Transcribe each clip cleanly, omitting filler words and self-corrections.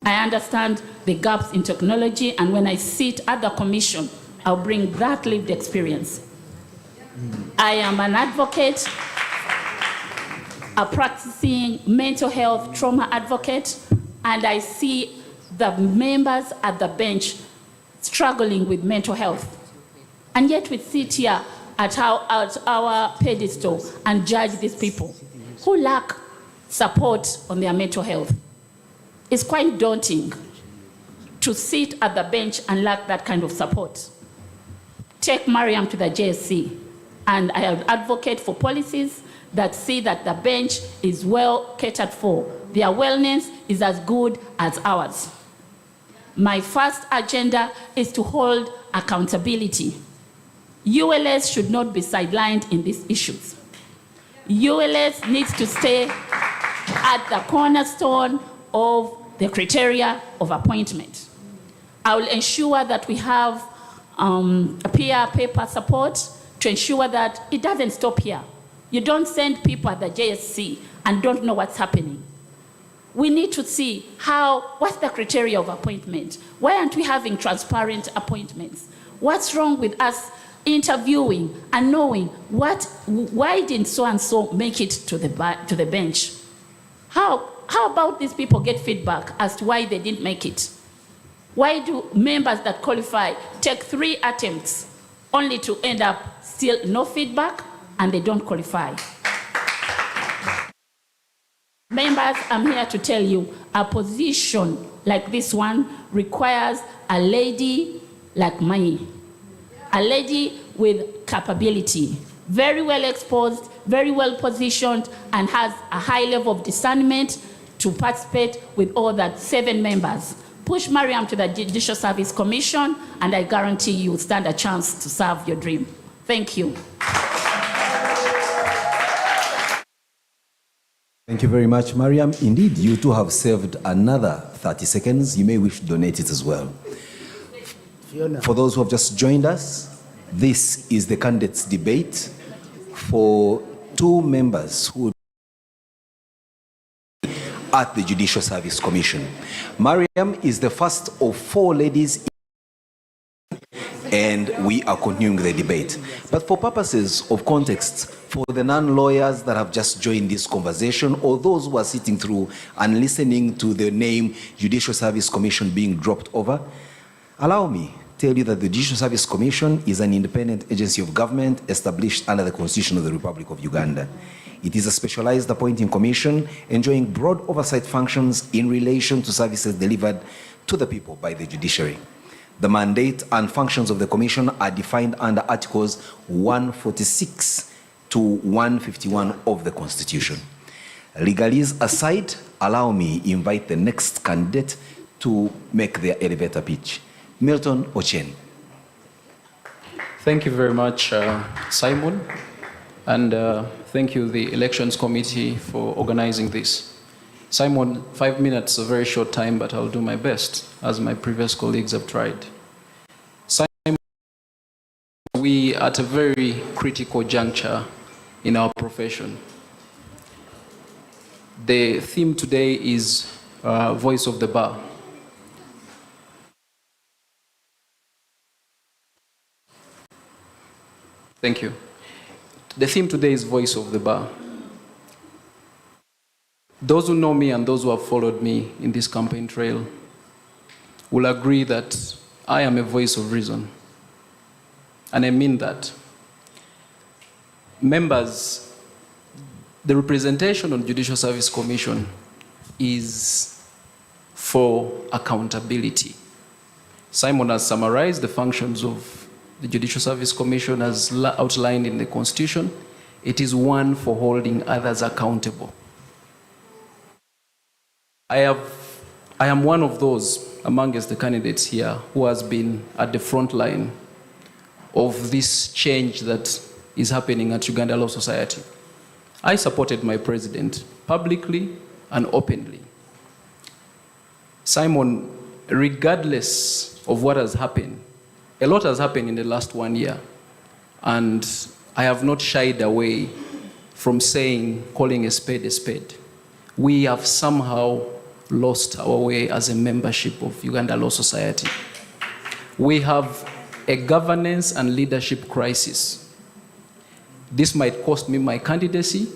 I understand the gaps in technology, and when I sit at the commission, I'll bring that lived experience. I am an advocate, a practicing mental health trauma advocate, and I see the members at the bench struggling with mental health. And yet we sit here at our pedestal and judge these people who lack support on their mental health. It's quite daunting to sit at the bench and lack that kind of support. Take Mariam to the JSC, and I advocate for policies that see that the bench is well catered for. Their wellness is as good as ours. My first agenda is to hold accountability. ULS should not be sidelined in these issues. ULS needs to stay at the cornerstone of the criteria of appointment. I will ensure that we have a peer paper support to ensure that it doesn't stop here. You don't send people at the JSC and don't know what's happening. We need to see what's the criteria of appointment? Why aren't we having transparent appointments? What's wrong with us interviewing and knowing why didn't so-and-so make it to the bench? How about these people get feedback as to why they didn't make it? Why do members that qualify take 3 attempts only to end up still no feedback and they don't qualify? Members, I'm here to tell you, a position like this one requires a lady like me, a lady with capability, very well exposed, very well positioned, and has a high level of discernment to participate with all that 7 members. Push Mariam to the Judicial Service Commission, and I guarantee you will stand a chance to serve your dream. Thank you. Thank you very much, Mariam. Indeed, you too have saved another 30 seconds. You may wish to donate it as well. For those who have just joined us, this is the candidates' debate for 2 members who at the Judicial Service Commission. Mariam is the first of 4 ladies, and we are continuing the debate. But for purposes of context, for the non-lawyers that have just joined this conversation, or those who are sitting through and listening to the name Judicial Service Commission being dropped over, allow me to tell you that the Judicial Service Commission is an independent agency of government established under the Constitution of the Republic of Uganda. It is a specialized appointing commission enjoying broad oversight functions in relation to services delivered to the people by the judiciary. The mandate and functions of the commission are defined under Articles 146 to 151 of the Constitution. Legalese aside, allow me invite the next candidate to make their elevator pitch. Milton Ochen. Thank you very much, Simon, and thank you, the Elections Committee, for organizing this. Simon, 5 minutes, a very short time, but I'll do my best, as my previous colleagues have tried. Simon, we are at a very critical juncture in our profession. The theme today is Voice of the Bar. Thank you. The theme today is Voice of the Bar. Those who know me and those who have followed me in this campaign trail will agree that I am a voice of reason. And I mean that. Members, the representation on Judicial Service Commission is for accountability. Simon has summarized the functions of the Judicial Service Commission as outlined in the Constitution. It is one for holding others accountable. I am one of those amongst the candidates here who has been at the front line of this change that is happening at Uganda Law Society. I supported my president publicly and openly. Simon, regardless of what has happened, a lot has happened in the last 1 year, and I have not shied away from calling a spade a spade. We have somehow lost our way as a membership of Uganda Law Society. We have a governance and leadership crisis. This might cost me my candidacy,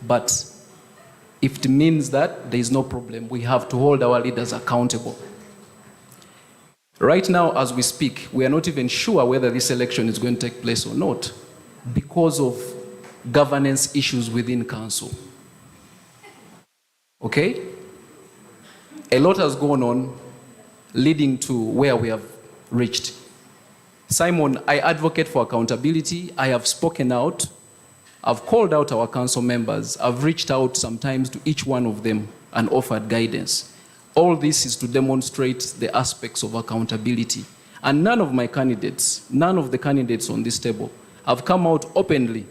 but if it means that, there is no problem. We have to hold our leaders accountable. Right now, as we speak, we are not even sure whether this election is going to take place or not because of governance issues within council. Okay? A lot has gone on leading to where we have reached. Simon, I advocate for accountability. I have spoken out. I've called out our council members. I've reached out sometimes to each one of them and offered guidance. All this is to demonstrate the aspects of accountability. And none of the candidates on this table have come out openly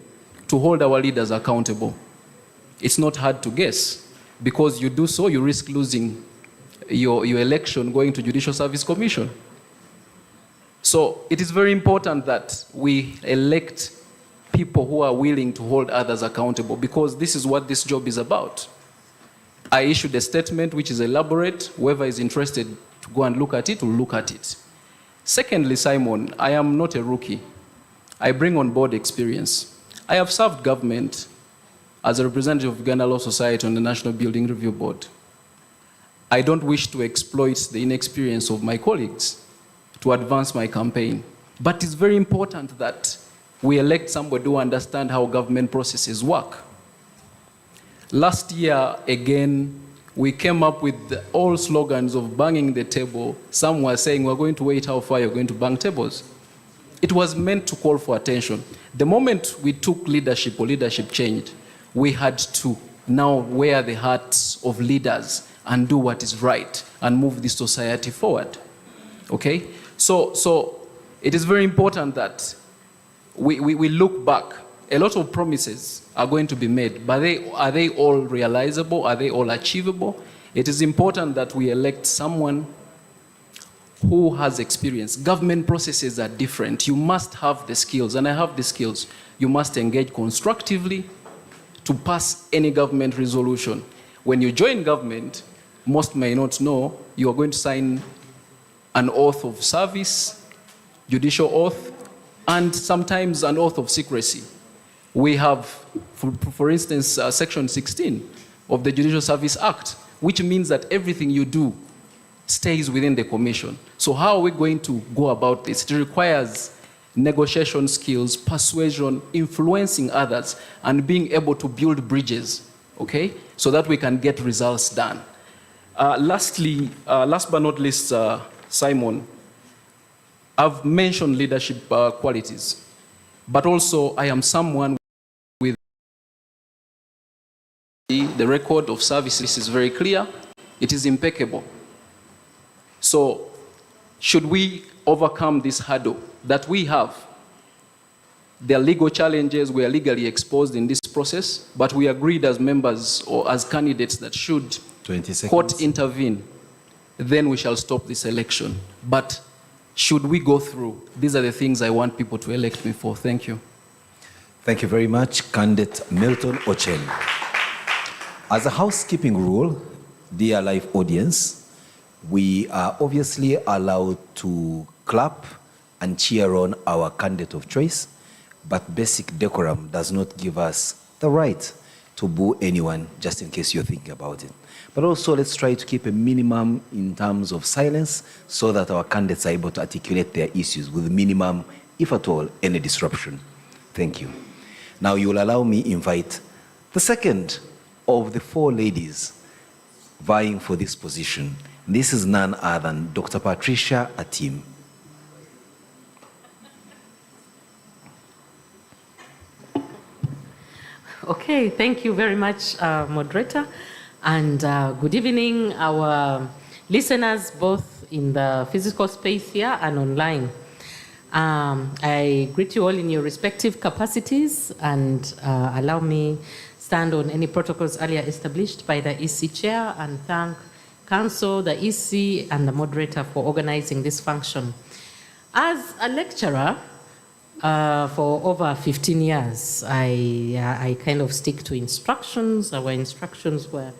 to hold our leaders accountable. It's not hard to guess, because you do so, you risk losing your election going to Judicial Service Commission. So it is very important that we elect people who are willing to hold others accountable, because this is what this job is about. I issued a statement which is elaborate. Whoever is interested to go and look at it will look at it. Secondly, Simon, I am not a rookie. I bring on board experience. I have served government as a representative of Uganda Law Society on the National Building Review Board. I don't wish to exploit the inexperience of my colleagues to advance my campaign. But it's very important that we elect somebody who understands how government processes work. Last year, again, we came up with all slogans of banging the table. Some were saying, we're going to wait how far you're going to bang tables. It was meant to call for attention. The moment we took leadership or leadership changed, we had to now wear the hats of leaders and do what is right and move this society forward. Okay? So it is very important that we look back. A lot of promises are going to be made, but are they all realizable? Are they all achievable? It is important that we elect someone who has experience. Government processes are different. You must have the skills, and I have the skills. You must engage constructively to pass any government resolution. When you join government, most may not know, you are going to sign an oath of service, judicial oath, and sometimes an oath of secrecy. We have, for instance, Section 16 of the Judicial Service Act, which means that everything you do stays within the commission. So how are we going to go about this? It requires negotiation skills, persuasion, influencing others, and being able to build bridges, okay, so that we can get results done. Last but not least, Simon, I've mentioned leadership qualities, but also I am someone with the record of services is very clear. It is impeccable. So should we overcome this hurdle that we have? There are legal challenges. We are legally exposed in this process, but we agreed as members or as candidates that should court intervene, then we shall stop this election. But should we go through, these are the things I want people to elect me for. Thank you. Thank you very much, candidate Milton Ochen. As a housekeeping rule, dear live audience, we are obviously allowed to clap and cheer on our candidate of choice, but basic decorum does not give us the right to boo anyone, just in case you're thinking about it. But also, let's try to keep a minimum in terms of silence so that our candidates are able to articulate their issues with minimum, if at all, any disruption. Thank you. Now, you will allow me invite the second of the four ladies vying for this position. This is none other than Dr. Patricia Atim. Okay, thank you very much, moderator. And good evening, our listeners, both in the physical space here and online. I greet you all in your respective capacities, and allow me stand on any protocols earlier established by the EC chair and thank Council, the EC, and the moderator for organizing this function. As a lecturer for over 15 years, I kind of stick to instructions. Our instructions were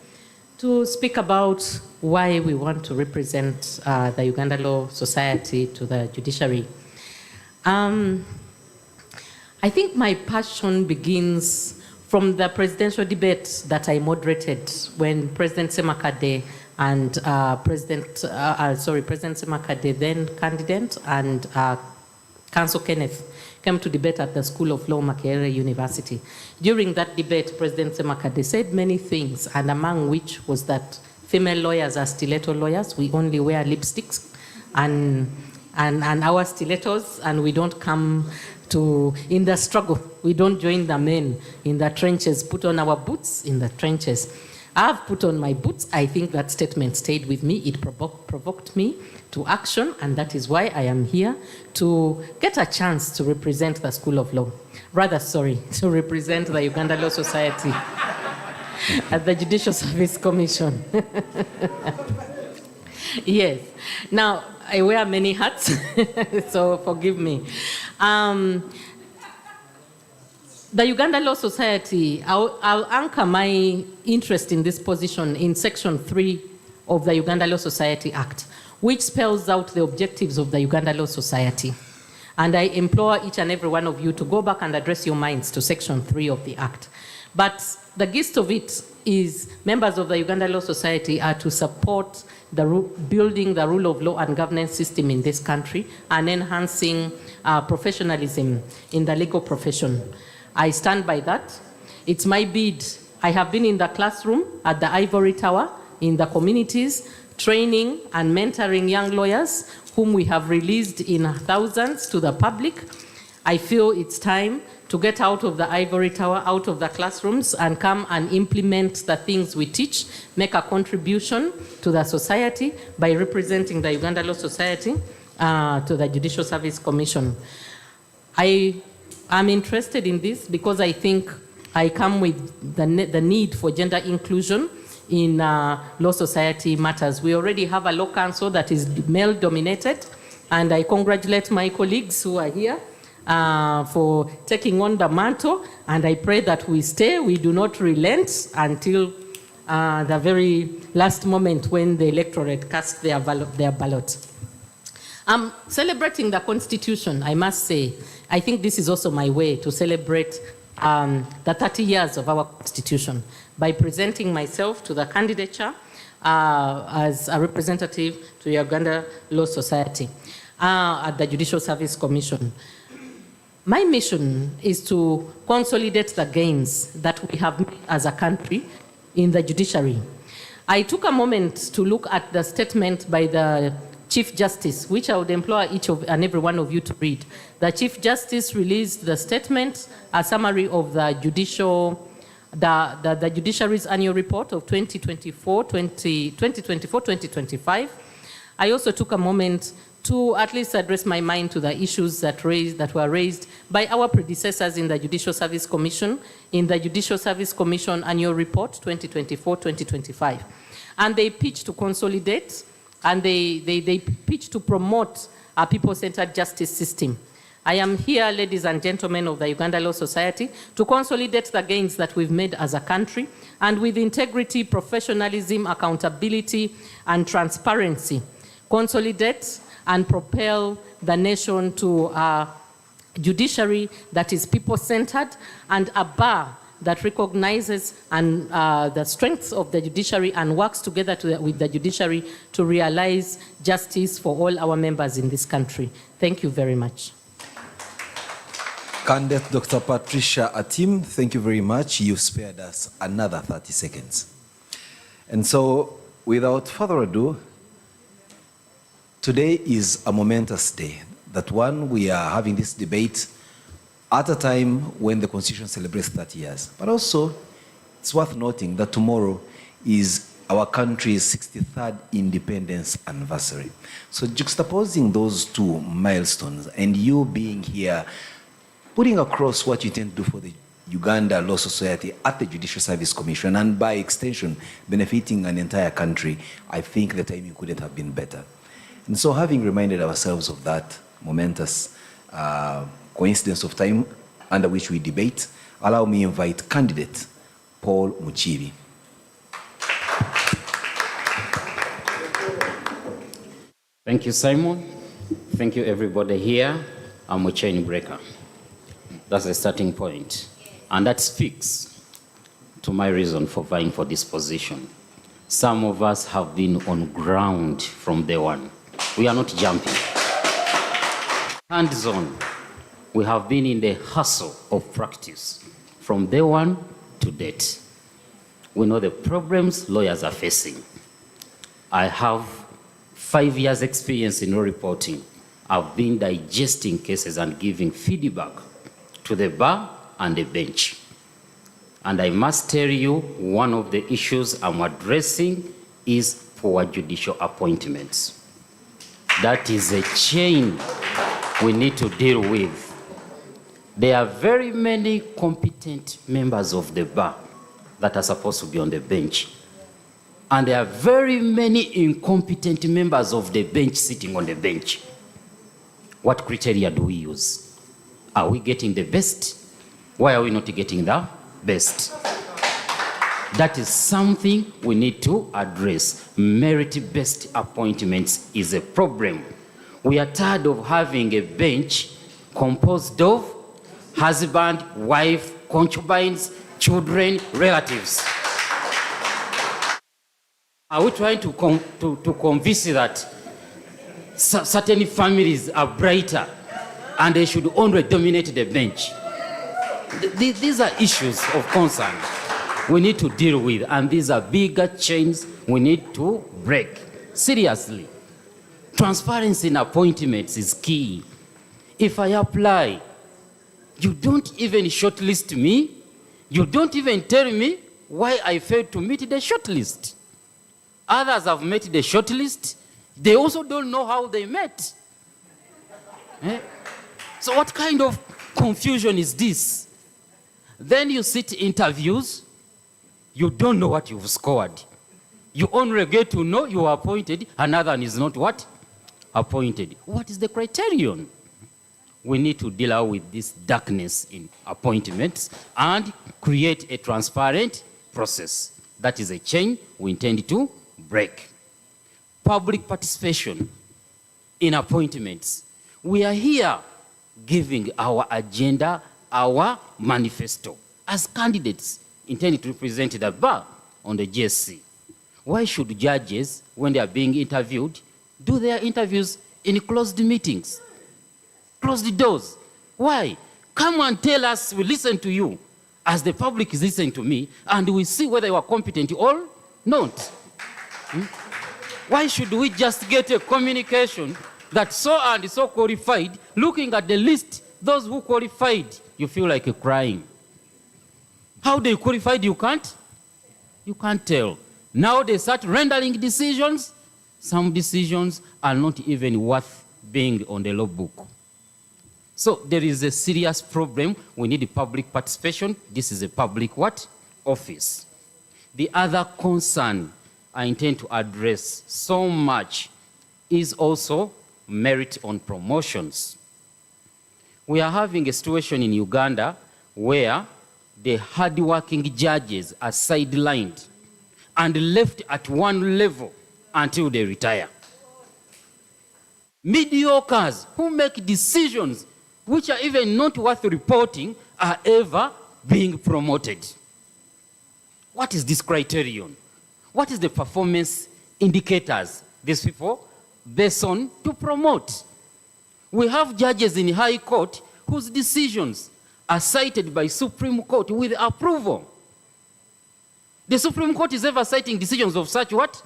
to speak about why we want to represent the Uganda Law Society to the judiciary. I think my passion begins from the presidential debate that I moderated when President Semakade and President Semakade, then candidate, and Council Kenneth came to debate at the School of Law, Makerere University. During that debate, President Semakade said many things, and among which was that female lawyers are stiletto lawyers. We only wear lipsticks and our stilettos, and we don't come in the struggle. We don't join the men in the trenches, put on our boots in the trenches. I've put on my boots. I think that statement stayed with me. It provoked me to action, and that is why I am here to get a chance to represent the School of Law. To represent the Uganda Law Society at the Judicial Service Commission. Yes. Now, I wear many hats, so forgive me. The Uganda Law Society, I'll anchor my interest in this position in Section 3 of the Uganda Law Society Act, which spells out the objectives of the Uganda Law Society. And I implore each and every one of you to go back and address your minds to Section 3 of the Act. But the gist of it is members of the Uganda Law Society are to support building the rule of law and governance system in this country and enhancing professionalism in the legal profession. I stand by that. It's my bid. I have been in the classroom at the Ivory Tower, in the communities, training and mentoring young lawyers whom we have released in thousands to the public. I feel it's time to get out of the Ivory Tower, out of the classrooms, and come and implement the things we teach, make a contribution to the society by representing the Uganda Law Society to the Judicial Service Commission. I'm interested in this because I think I come with the need for gender inclusion in law society matters. We already have a law council that is male-dominated, and I congratulate my colleagues who are here for taking on the mantle, and I pray that we do not relent until the very last moment when the electorate cast their ballot. Celebrating the Constitution, I must say, I think this is also my way to celebrate the 30 years of our Constitution by presenting myself to the candidature as a representative to Uganda Law Society at the Judicial Service Commission. My mission is to consolidate the gains that we have made as a country in the judiciary. I took a moment to look at the statement by the Chief Justice, which I would implore each and every one of you to read. The Chief Justice released the statement, a summary of the judiciary's annual report of 2024-2025. I also took a moment to at least address my mind to the issues that were raised by our predecessors in the Judicial Service Commission, in the Judicial Service Commission Annual Report 2024-2025. And they pitched to consolidate, and they pitched to promote a people-centered justice system. I am here, ladies and gentlemen of the Uganda Law Society, to consolidate the gains that we've made as a country, and with integrity, professionalism, accountability, and transparency, consolidate and propel the nation to a judiciary that is people-centered and a bar that recognizes the strengths of the judiciary and works together with the judiciary to realize justice for all our members in this country. Thank you very much. Candidate Dr. Patricia Atim, thank you very much. You've spared us another 30 seconds. And so, without further ado, today is a momentous day. That one, we are having this debate at a time when the Constitution celebrates 30 years. But also, it's worth noting that tomorrow is our country's 63rd independence anniversary. So juxtaposing those two milestones and you being here, putting across what you intend to do for the Uganda Law Society at the Judicial Service Commission, and by extension, benefiting an entire country, I think the timing couldn't have been better. And so having reminded ourselves of that momentous coincidence of time under which we debate, allow me to invite candidate Paul Muchiri. Thank you, Simon. Thank you, everybody here. I'm a chain breaker. That's the starting point. And that speaks to my reason for vying for this position. Some of us have been on ground from day one. We are not jumping. Hands-on. We have been in the hustle of practice from day one to date. We know the problems lawyers are facing. I have 5 years experience in law reporting. I've been digesting cases and giving feedback to the bar and the bench. And I must tell you, one of the issues I'm addressing is poor judicial appointments. That is a chain we need to deal with. There are very many competent members of the bar that are supposed to be on the bench. And there are very many incompetent members of the bench sitting on the bench. What criteria do we use? Are we getting the best? Why are we not getting the best? That is something we need to address. Merit-based appointments is a problem. We are tired of having a bench composed of husband, wife, concubines, children, relatives. Are we trying to convince that certain families are brighter and they should only dominate the bench? These are issues of concern we need to deal with, and these are bigger chains we need to break. Seriously, transparency in appointments is key. If I apply, you don't even shortlist me, you don't even tell me why I failed to meet the shortlist. Others have met the shortlist, they also don't know how they met. So what kind of confusion is this? Then you sit interviews, you don't know what you've scored. You only get to know you are appointed, another is not what? Appointed. What is the criterion? We need to deal with this darkness in appointments and create a transparent process. That is a chain we intend to break. Public participation in appointments. We are here giving our agenda, our manifesto as candidates intended to represent the bar on the GSC. Why should judges, when they are being interviewed, do their interviews in closed meetings? Closed doors. Why? Come and tell us, we listen to you, as the public is listening to me, and we see whether you are competent or not. Why should we just get a communication that so and so qualified, looking at the list, those who qualified, you feel like crying? How they qualified, you can't tell. Now they start rendering decisions. Some decisions are not even worth being on the law book. So there is a serious problem. We need public participation. This is a public what? Office. The other concern I intend to address so much is also merit on promotions. We are having a situation in Uganda where the hardworking judges are sidelined and left at one level until they retire. Mediocres who make decisions which are even not worth reporting are ever being promoted. What is this criterion? What is the performance indicators these people based on to promote? We have judges in High Court whose decisions are cited by Supreme Court with approval. The Supreme Court is ever citing decisions of such what?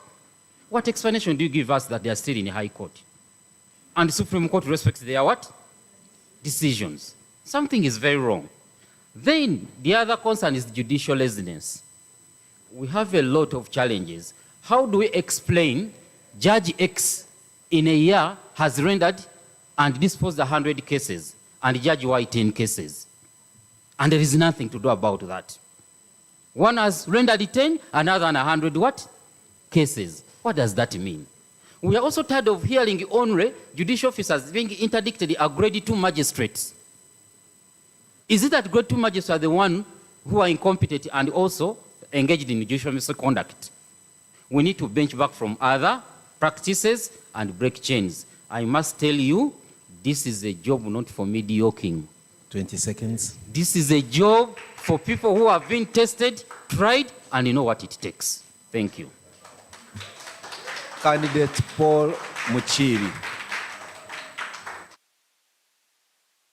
What explanation do you give us that they are still in High Court? And the Supreme Court respects their what? Decisions. Something is very wrong. Then the other concern is judicial residence. We have a lot of challenges. How do we explain Judge X in a year has rendered and disposed 100 cases and Judge Y 10 cases? And there is nothing to do about that. One has rendered 10, another 100 what? Cases. What does that mean? We are also tired of hearing only judicial officers being interdicted are grade 2 magistrates. Is it that grade 2 magistrates are the ones who are incompetent and also engaged in judicial misconduct? We need to benchmark from other practices and break chains. I must tell you, this is a job not for mediocre. 20 seconds. This is a job for people who have been tested, tried, and you know what it takes. Thank you. Candidate Paul Muchiri.